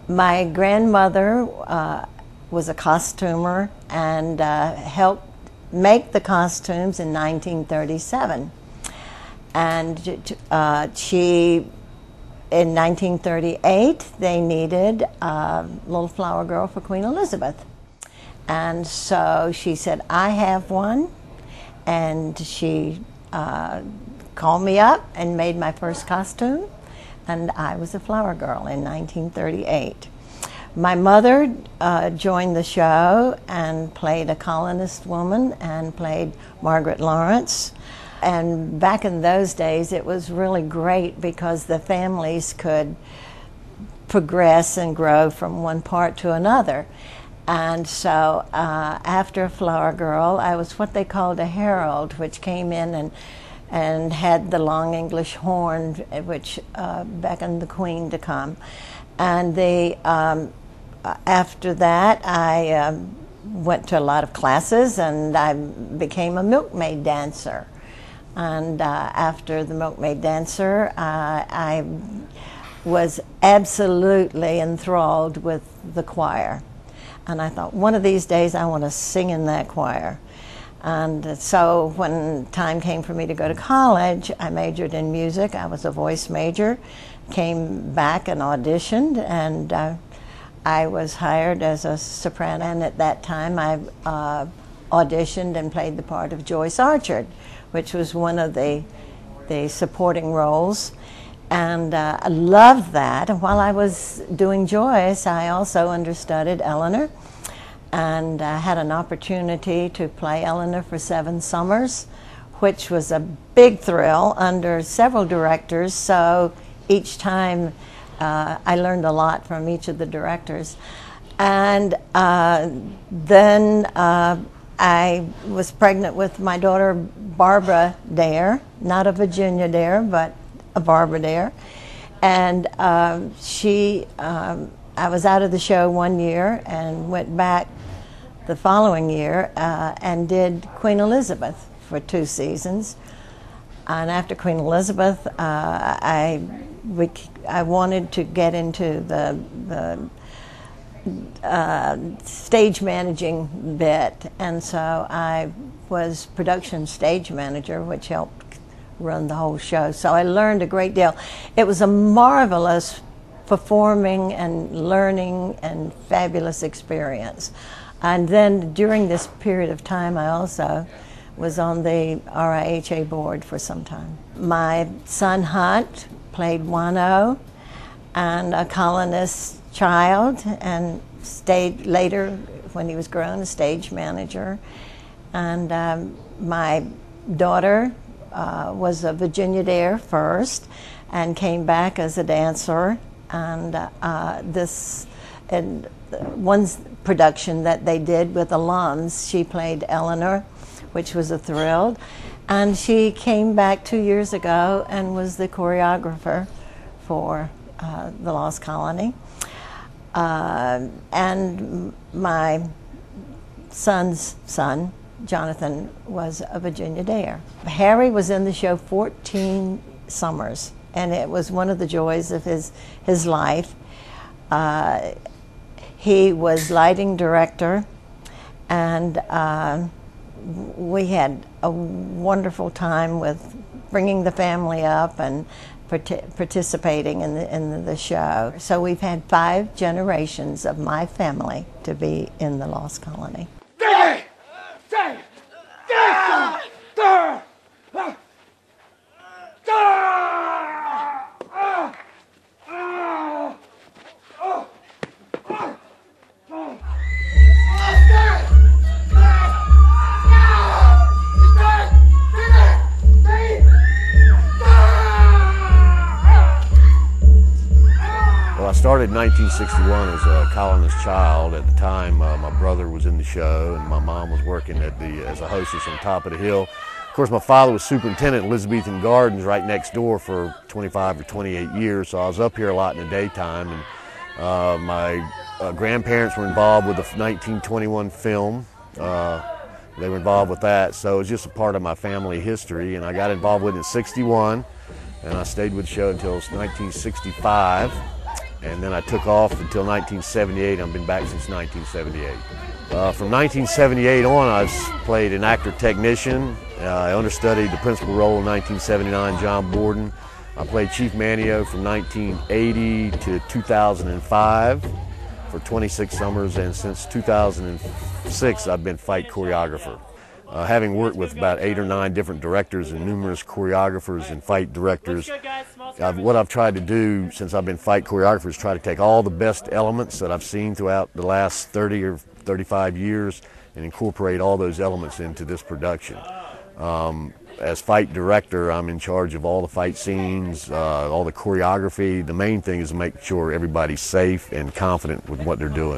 My grandmother was a costumer and helped make the costumes in 1937. And in 1938, they needed a little flower girl for Queen Elizabeth. And so she said, I have one. And she called me up and made my first costume. And I was a flower girl in 1938. My mother joined the show and played a colonist woman and played Margaret Lawrence. And back in those days, it was really great because the families could progress and grow from one part to another. And so after a flower girl, I was what they called a herald, which came in and had the long English horn, which beckoned the queen to come. And after that, I went to a lot of classes, and I became a milkmaid dancer. And after the milkmaid dancer, I was absolutely enthralled with the choir. And I thought, one of these days I want to sing in that choir. And so when time came for me to go to college, I majored in music. I was a voice major, came back and auditioned, and I was hired as a soprano. And at that time, I auditioned and played the part of Joyce Archer, which was one of the supporting roles. And I loved that. And while I was doing Joyce, I also understudied Eleanor, and had an opportunity to play Eleanor for 7 summers, which was a big thrill under several directors. So each time I learned a lot from each of the directors. And then I was pregnant with my daughter Barbara Dare, not a Virginia Dare, but a Barbara Dare. And I was out of the show one year and went back the following year and did Queen Elizabeth for 2 seasons. And after Queen Elizabeth, I wanted to get into the stage managing bit, and so I was production stage manager, which helped run the whole show. So I learned a great deal. It was a marvelous performing and learning and fabulous experience. And then during this period of time, I also was on the RIHA board for some time. My son Hunt played Wano, and a colonist child, and stayed later, when he was grown, a stage manager. And my daughter was a Virginia Dare first, and came back as a dancer. And one production that they did with alums, she played Eleanor, which was a thrill. And she came back 2 years ago and was the choreographer for The Lost Colony. And my son's son, Jonathan, was a Virginia Dare. Harry was in the show 14 summers, and it was one of the joys of his life. He was lighting director, and we had a wonderful time with bringing the family up and participating in the show. So we've had 5 generations of my family to be in The Lost Colony. Well, I started in 1961 as a colonist child. At the time, my brother was in the show, and my mom was working as a hostess on top of the hill. Of course, my father was superintendent at Elizabethan Gardens right next door for 25 or 28 years, so I was up here a lot in the daytime. And my grandparents were involved with the 1921 film. They were involved with that, so it was just a part of my family history. And I got involved with it in '61, and I stayed with the show until 1965. and then I took off until 1978. I've been back since 1978. From 1978 on, I've played an actor-technician. I understudied the principal role in 1979, John Borden. I played Chief Manio from 1980 to 2005 for 26 summers, and since 2006 I've been fight choreographer. Having worked with about 8 or 9 different directors and numerous choreographers and fight directors, what I've tried to do since I've been fight choreographer is try to take all the best elements that I've seen throughout the last 30 or 35 years and incorporate all those elements into this production. As fight director, I'm in charge of all the fight scenes, all the choreography. The main thing is to make sure everybody's safe and confident with what they're doing.